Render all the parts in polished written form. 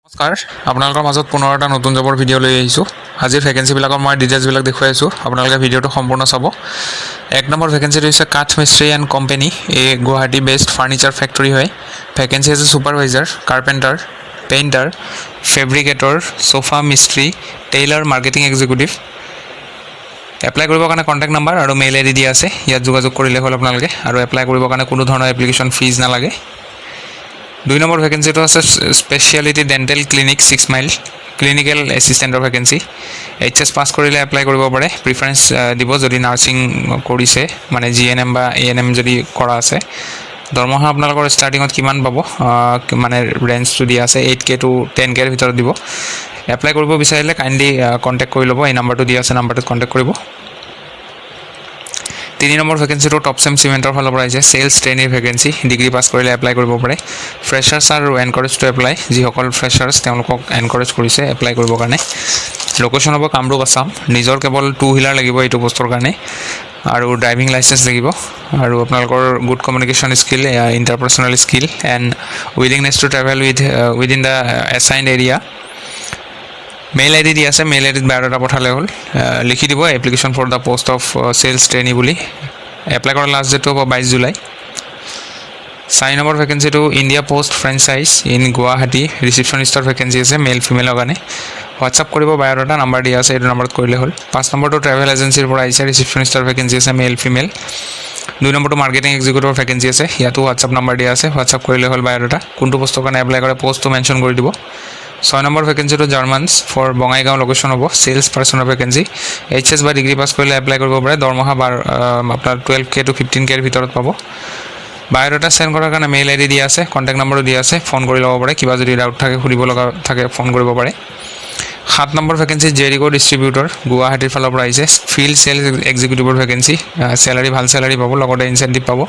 নমস্কাৰ আপোনালোকৰ মাজত পুনৰ এটা নতুন জবৰ ভিডিঅ' লৈ আহিছোঁ। আজিৰ ভেকেঞ্চিবিলাকৰ মই ডিটেইলছবিলাক দেখুৱাই আছোঁ, আপোনালোকে ভিডিঅ'টো সম্পূৰ্ণ চাব। এক নম্বৰ ভেকেঞ্চিটো হৈছে কাঠ মিস্ত্ৰী এণ্ড কোম্পানী, এই গুৱাহাটী বেছড ফাৰ্ণিচাৰ ফেক্টৰী হয়। ভেকেঞ্চি আছে ছুপাৰভাইজাৰ, কাৰ্পেণ্টাৰ, পেইণ্টাৰ, ফেব্ৰিকেটৰ, সোফা মিস্ত্ৰী, টেইলাৰ, মাৰ্কেটিং এক্সিকিউটিভ। এপ্লাই কৰিবৰ কাৰণে কণ্টেক্ট নাম্বাৰ আৰু মেইল আই ডি দিয়া আছে, ইয়াত যোগাযোগ কৰিলে হ'ল আপোনালোকে। আৰু এপ্লাই কৰিবৰ কাৰণে কোনো ধৰণৰ এপ্লিকেশ্যন ফিজ নালাগে। 2 নম্বৰ ভেকেঞ্চিটো আছে specialty dental clinic 6 mile, clinical এছিষ্টেণ্টৰ ভেকেঞ্চি। HS পাছ কৰিলে এপ্লাই কৰিব পাৰে, প্ৰিফাৰেঞ্চ দিব যদি নাৰ্ছিং কৰিছে, মানে GNM বা ANM যদি কৰা আছে। দৰমহা আপোনালোকৰ ষ্টাৰ্টিঙত কিমান পাব, মানে ৰেঞ্জটো দিয়া আছে 8K to 10K ৰ ভিতৰত দিব। এপ্লাই কৰিব বিচাৰিলে কাইণ্ডলি কণ্টেক্ট কৰি ল'ব, এই নাম্বাৰটো দিয়া আছে, নাম্বাৰটোত কণ্টেক্ট কৰিব। 3 নম্বৰ ভেকেঞ্চিটো টপচেম চিমেণ্টৰ ফালৰ পৰা আহিছে, চেলছ ট্ৰেইনীৰ ভেকেঞ্চি। ডিগ্ৰী পাছ কৰিলে এপ্লাই কৰিব পাৰে। ফ্ৰেছাৰ্ছ আৰু এনকাৰেজ টু এপ্লাই, যিসকল ফ্ৰেছাৰ্ছ তেওঁলোকক এনকাৰেজ কৰিছে এপ্লাই কৰিবৰ কাৰণে। লোকেশ্যন হ'ব কামৰূপ, আছাম। নিজৰ কেৱল 2 হুইলাৰ লাগিব এইটো পষ্টৰ কাৰণে, আৰু ড্ৰাইভিং লাইচেঞ্চ লাগিব, আৰু আপোনালোকৰ good communication skill, interpersonal skill and willingness to travel within the assigned area. Mail I D দিয়া আছে, মেইল আই ডিত বায়'ডাটা পঠালে হ'ল। লিখি দিব application for the post of sales trainee বুলি। এপ্লাই কৰাৰ লাষ্ট ডেটটো হ'ব 22 জুলাই। 4 নম্বৰ ভেকেঞ্চিটো India post franchise in Guwahati, ৰিচিপশ্যনিষ্টৰ ভেকেঞ্চি আছে, মেইল ফিমেলৰ কাৰণে। হোৱাটছআপ কৰিব বায়'ডাটা, নাম্বাৰ দিয়া আছে, এইটো নাম্বাৰত কৰিলে হ'ল। 5 নম্বৰটো ট্ৰেভেল এজেঞ্চিৰ পৰা আহিছে, ৰিচিপশ্যনিষ্টৰ ভেকেঞ্চি আছে, মেইল ফিমেল। 2 নম্বৰটো মাৰ্কেটিং এক্সিকিউটিভৰ ভেকেঞ্চি আছে, ইয়াতো হোৱাটছআপ নাম্বাৰ দিয়া আছে, হোৱাটছআপ কৰিলে হ'ল বায়'ডাটা। কোনটো পষ্টৰ কাৰণে এপ্লাই কৰে পষ্টটো মেনশ্যন কৰি দিব। 6 নম্বৰ ভেকেঞ্চিটো জাৰ্মানছ ফৰ বঙাইগাঁও লোকেশ্যন হ'ব, চেলছ পাৰ্চনৰ ভেকেঞ্চি। HS বা ডিগ্ৰী পাছ কৰিলে এপ্লাই কৰিব পাৰে। দৰমহা আপোনাৰ 12K to 15K ৰ ভিতৰত পাব। বায়'ডাটা চেণ্ড কৰাৰ কাৰণে মেইল আই ডি দিয়া আছে, কণ্টেক্ট নম্বৰো দিয়া আছে, ফোন কৰি ল'ব পাৰে, কিবা যদি ডাউট থাকে সুধিব লগা থাকে ফোন কৰিব পাৰে। 7 নম্বৰ ভেকেঞ্চি জেৰিকো ডিষ্ট্ৰিবিউটৰ, গুৱাহাটীৰ ফালৰ পৰা আহিছে, ফিল্ড চেলছ এক্সিকিউটিভৰ ভেকেঞ্চি। চেলাৰী ভাল চেলাৰী পাব, লগতে ইনচেণ্টিভ পাব।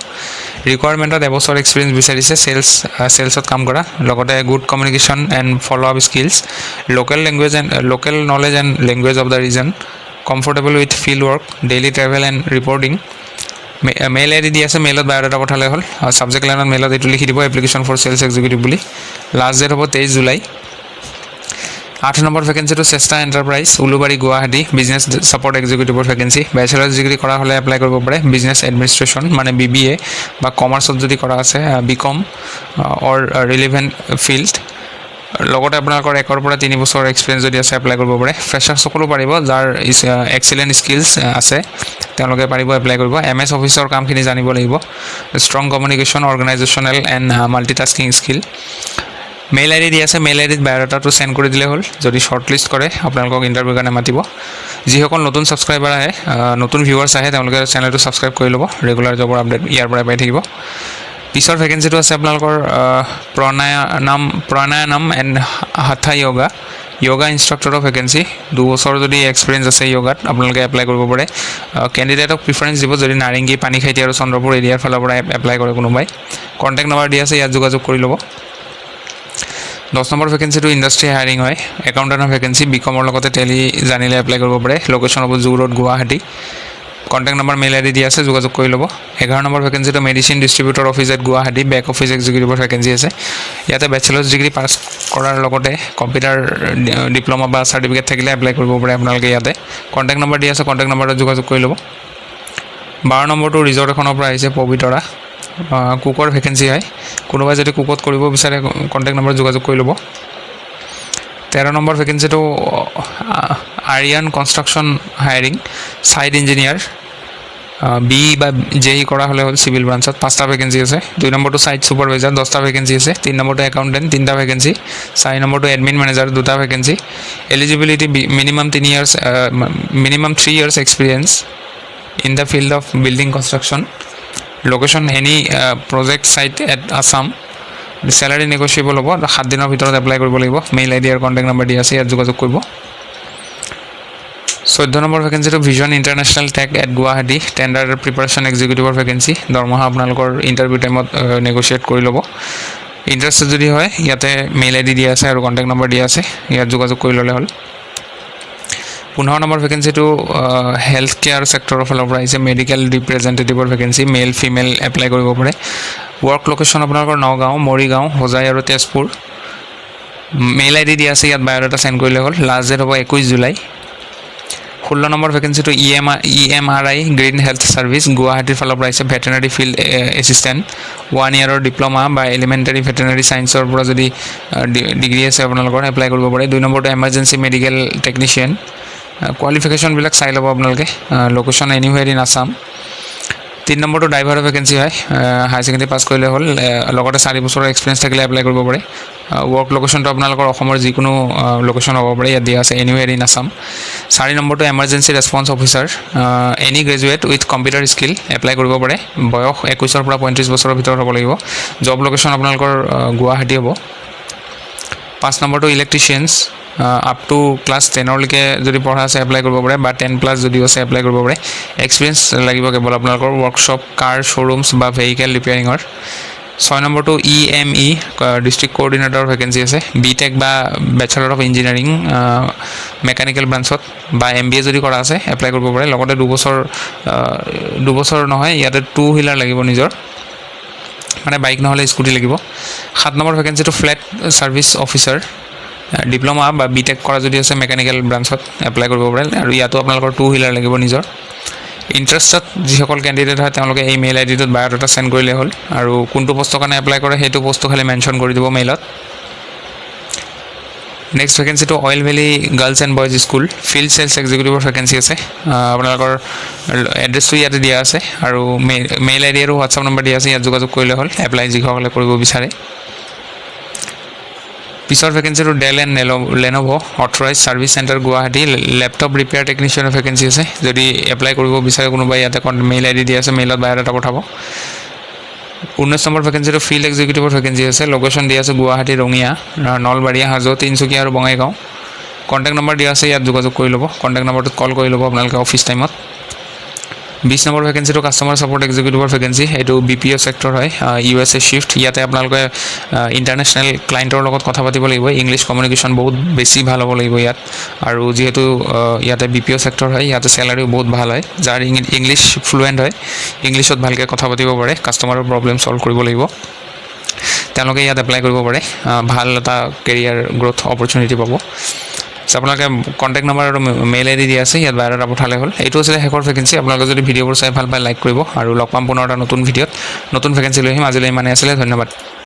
ৰিকুৱাৰমেণ্টত এবছৰ এক্সপিৰিয়েঞ্চ বিচাৰিছে, চেলছত কাম কৰা, লগতে good communication and follow' up skills, local knowledge and language of the region, comfortable with field work, daily travel and reporting. Mail I D দি আছে, মেইলত বায়'ডাটা পঠালে হ'ল। ছাবজেক্ট লাইনত মেইলত এইটো লিখি দিব, এপ্লিকেশ্যন ফৰ চেলছ এক্সিকিউটিভ বুলি। লাষ্ট ডেট হ'ব 23 জুলাই। 8 নম্বৰ ভেকেঞ্চিটো Chesta enterprise, Ulubari, Guwahati, business support এক্সিকিউটিভৰ ভেকেঞ্চি। বেচেলাৰ্ছ ডিগ্ৰী কৰা হ'লে এপ্লাই কৰিব পাৰে। বিজনেছ এডমিনিষ্ট্ৰেশ্যন মানে BBA বা কমাৰ্চত যদি কৰা আছে BCom অৰ ৰিলিভেণ্ট ফিল্ড। লগতে আপোনালোকৰ 1 পৰা 3 বছৰ এক্সপিৰিয়েঞ্চ যদি আছে এপ্লাই কৰিব পাৰে। ফ্ৰেছাৰ্ছসকলো পাৰিব, যাৰ এক্সিলেণ্ট স্কিলছ আছে তেওঁলোকে পাৰিব এপ্লাই কৰিব। MS অফিচৰ কামখিনি জানিব লাগিব। Strong communication, organisational and multitasking skill. Mail I D দি আছে, মেইল আই ডিত বায়'ডাটাটো চেণ্ড কৰি দিলে হ'ল। যদি শ্বৰ্ট লিষ্ট কৰে আপোনালোকক ইণ্টাৰভিউৰ কাৰণে মাতিব। যিসকল নতুন ছাবস্ক্ৰাইবাৰ আহে, নতুন ভিউৱাৰ্ছ আহে, তেওঁলোকে চেনেলটো ছাবস্ক্ৰাইব কৰি ল'ব, ৰেগুলাৰ জবৰ আপডেট ইয়াৰ পৰাই পাই থাকিব। পিছৰ ভেকেঞ্চিটো আছে আপোনালোকৰ প্ৰণায়ানাম এণ্ড হাথা য়োগা ইনষ্ট্ৰাক্টৰৰ ভেকেঞ্চি। 2 বছৰ যদি এক্সপিৰিয়েঞ্চ আছে য়োগাত আপোনালোকে এপ্লাই কৰিব পাৰে। কেণ্ডিডেটক প্ৰিফাৰেঞ্চ দিব যদি নাৰেংগী, পানীখাইটি আৰু চন্দ্ৰপুৰ এৰিয়াৰ ফালৰ পৰা এপ্লাই কৰে কোনোবাই। কণ্টেক্ট নম্বৰ দি আছে, ইয়াত যোগাযোগ কৰি ল'ব। 10 নম্বৰ ভেকেঞ্চিটো ইণ্ডাষ্ট্ৰি হায়াৰিং হয়, একাউণ্টেণ্টৰ ভেকেঞ্চি। BComৰ লগতে টেলি জানিলে এপ্লাই কৰিব পাৰে। লোকেশ্যন হ'ব zoo road, Guwahati. Contact number, mail I D দিয়া আছে, যোগাযোগ কৰি ল'ব। 11 নম্বৰ ভেকেঞ্চিটো medicine distributor office at Guwahati, back office এক্সিকিউটিভৰ ভেকেঞ্চি আছে। ইয়াতে বেচেলাৰ্ছ ডিগ্ৰী পাছ কৰাৰ লগতে কম্পিউটাৰ ডিপ্ল'মা বা চাৰ্টিফিকেট থাকিলে এপ্লাই কৰিব পাৰে আপোনালোকে ইয়াতে। কণ্টেক্ট নম্বৰ দিয়া আছে, কণ্টেক্ট নম্বৰত যোগাযোগ কৰি ল'ব। 12 নম্বৰটো ৰিজৰ্ট এখনৰ পৰা আহিছে, পবিতৰা, কুকৰ ভেকেঞ্চি হয়। কোনোবাই যদি কুকত কৰিব বিচাৰে কণ্টেক্ট নম্বৰত যোগাযোগ কৰি ল'ব। 13 নম্বৰ ভেকেঞ্চিটো Aryan construction hiring, site engineer, BE বা JE কৰা হ'লে হ'ল চিভিল ব্ৰাঞ্চত। 5টা ভেকেঞ্চি আছে। 2 নম্বৰটো ছাইট ছুপাৰভাইজাৰ, 10টা ভেকেঞ্চি আছে। 3 নম্বৰটো একাউণ্টেণ্ট, 3টা ভেকেঞ্চি। 4 নম্বৰটো এডমিন মেনেজাৰ, 2টা vacancy. Eligibility minimum 3 years experience in the field of building construction. Location any project site at Assam. Salary negotiable হ'ব, 7 দিনৰ ভিতৰত এপ্লাই কৰিব লাগিব। মেইল আই ডি আৰু কণ্টেক্ট নম্বৰ দি আছে, ইয়াত যোগাযোগ কৰিব। 14 নম্বৰ ভেকেঞ্চিটো vision international tech at Guwahati, tender preparation এক্সিকিউটিভৰ ভেকেঞ্চি। দৰমহা আপোনালোকৰ ইণ্টাৰভিউ টাইমত নেগচিয়েট কৰি ল'ব। ইণ্টাৰেষ্টেড যদি হয় ইয়াতে মেইল আই ডি দিয়া আছে আৰু কণ্টেক্ট নম্বৰ দিয়া আছে, ইয়াত যোগাযোগ কৰি ল'লে হ'ল। 15 নম্বৰ ভেকেঞ্চিটো হেল্থ কেয়াৰ ছেক্টৰৰ ফালৰ পৰা আহিছে, মেডিকেল ৰিপ্ৰেজেণ্টেটিভৰ ভেকেঞ্চি। মেইল ফিমেল এপ্লাই কৰিব পাৰে। ৱৰ্ক লোকেশ্যন আপোনালোকৰ নগাঁও, মৰিগাঁও, হোজাই আৰু তেজপুৰ। মেইল আই ডি দিয়া আছে, ইয়াত বায়'ডাটা চেণ্ড কৰিলে হ'ল। লাষ্ট ডেট হ'ব 21 জুলাই। 16 নম্বৰ ভেকেঞ্চিটো EMRI গ্ৰীণ হেল্থ ছাৰ্ভিচ গুৱাহাটীৰ ফালৰ পৰা আহিছে, ভেটেনাৰী ফিল্ড এছিষ্টেণ্ট 1 ইয়াৰৰ ডিপ্ল'মা বা এলিমেণ্টাৰী ভেটেনাৰী ছায়েন্সৰ পৰা যদি ডিগ্ৰী আছে আপোনালোকৰ এপ্লাই কৰিব পাৰে। 2 নম্বৰটো এমাৰ্জেঞ্চি মেডিকেল টেকনিচিয়ান, কোৱালিফিকেশ্যনবিলাক চাই ল'ব আপোনালোকে, লোকেশ্যন এনিৱেৰ ইন আছাম। 3 নম্বৰটো ড্ৰাইভাৰৰ ভেকেঞ্চি হয়, হায়াৰ ছেকেণ্ডেৰী পাছ কৰিলে হ'ল, লগতে 4 বছৰৰ এক্সপিৰিয়েঞ্চ থাকিলে এপ্লাই কৰিব পাৰে। ৱৰ্ক লোকেশ্যনটো আপোনালোকৰ অসমৰ যিকোনো লোকেশ্যন হ'ব পাৰে, ইয়াত দিয়া আছে এনিৱেৰ ইন আছাম। 4 নম্বৰটো emergency response officer, any graduate with computer skill apply কৰিব পাৰে। বয়স 21 পৰা 35 বছৰৰ ভিতৰত হ'ব লাগিব। জব লোকেশ্যন আপোনালোকৰ গুৱাহাটী হ'ব। 5 নম্বৰটো ইলেক্ট্ৰিচিয়ানছ, আপ টু ক্লাছ 10লৈকে যদি পঢ়া আছে এপ্লাই কৰিব পাৰে, বা 10+ যদিও আছে এপ্লাই কৰিব পাৰে। এক্সপিৰিয়েঞ্চ লাগিব কেৱল আপোনালোকৰ ৱৰ্কশ্বপ, কাৰ শ্ব'ৰুমছ বা ভেহিকেল ৰিপেয়াৰিঙৰ। 6 নম্বৰটো EME ডিষ্ট্ৰিক্ট কোঅৰ্ডিনেটৰ ভেকেঞ্চি আছে, BTech বা বেচেলৰ অফ ইঞ্জিনিয়াৰিং মেকানিকেল ব্ৰাঞ্চত বা MBA যদি কৰা আছে এপ্লাই কৰিব পাৰে। লগতে 2 বছৰ নহয়, ইয়াতে 2 হুইলাৰ লাগিব নিজৰ, মানে বাইক নহ'লে স্কুটি লাগিব। 7 নম্বৰ ভেকেঞ্চিটো ফ্লেট ছাৰ্ভিচ অফিচাৰ, ডিপ্ল'মা বা BTech কৰা যদি আছে মেকানিকেল ব্ৰাঞ্চত এপ্লাই কৰিব পাৰে, আৰু ইয়াতো আপোনালোকৰ 2 হুইলাৰ লাগিব নিজৰ। ইণ্টাৰেষ্টেড যিসকল কেণ্ডিডেট হয় তেওঁলোকে এই মেইল আইডিটোত বায়'ডাটা চেণ্ড কৰিলে হ'ল, আৰু কোনটো পষ্টৰ কাৰণে এপ্লাই কৰে সেইটো পষ্টটো খালি মেনশ্যন কৰি দিব মেইলত। নেক্সট ভেকেঞ্চিটো oil valley girls and boys school, field sales এক্সিকিউটিভৰ ভেকেঞ্চি আছে। আপোনালোকৰ এড্ৰেছটো ইয়াতে দিয়া আছে, আৰু মেইল আই ডি আৰু হোৱাটছআপ নম্বৰ দিয়া আছে, ইয়াত যোগাযোগ কৰিলে হ'ল এপ্লাই যিসকলে কৰিব বিচাৰে। পিছৰ ভেকেঞ্চিটো Dell and Lenovo authorise service centre Guwahati, laptop repair টেকনিচিয়ানৰ ভেকেঞ্চি আছে। যদি এপ্লাই কৰিব বিচাৰে কোনোবাই, ইয়াতে মেইল আই ডি দিয়া আছে, মেইলত বায়'ডাটা পঠাব। 19 নম্বৰ ভেকেঞ্চিটো ফিল্ড এক্সিকিউটিভৰ ভেকেঞ্চি আছে, লোকেশ্যন দিয়া আছে গুৱাহাটী, ৰঙিয়া, নলবাৰী, হাজো, তিনিচুকীয়া আৰু বঙাইগাঁও। কণ্টেক্ট নম্বৰ দিয়া আছে, ইয়াত যোগাযোগ কৰি ল'ব, কণ্টেক্ট নম্বৰটোত কল কৰি ল'ব আপোনালোকে অফিচ টাইমত। 20 নম্বৰ ভেকেঞ্চিটো কাষ্টমাৰ ছাপৰ্ট এক্সিকিউটিভৰ ভেকেঞ্চি, এইটো BPO ছেক্টৰ হয়, USA শ্বিফ্ট। ইয়াতে আপোনালোকে ইণ্টাৰনেশ্যনেল ক্লাইণ্টৰ লগত কথা পাতিব লাগিব, ইংলিছ কমিউনিকেশ্যন বহুত বেছি ভাল হ'ব লাগিব ইয়াত, আৰু যিহেতু ইয়াতে BPO ছেক্টৰ হয়, ইয়াতে চেলাৰিও বহুত ভাল হয়। যাৰ ইংলিছ ফ্লুৱেণ্ট হয়, ইংলিছত ভালকৈ কথা পাতিব পাৰে, কাষ্টমাৰৰ প্ৰব্লেম ছল্ভ কৰিব লাগিব, তেওঁলোকে ইয়াত এপ্লাই কৰিব পাৰে, ভাল এটা কেৰিয়াৰ গ্ৰ'থ অপৰচুনিটি পাব। আপোনালোকে কণ্টেক্ট নম্বৰ আৰু মেইল আই ডি দিয়া আছে, ইয়াত বায়'ডাটা পঠালে হ'ল। এইটো আছিলে শেষৰ ভেকেঞ্চি। আপোনালোকে যদি ভিডিঅ'বোৰ চাই ভাল পায় লাইক কৰিব, আৰু লগ পাম পুনৰ এটা নতুন ভিডিঅ'ত, নতুন ভেকেঞ্চি লৈ আহিম। আজিলৈ ইমানেই আছিলে, ধন্যবাদ।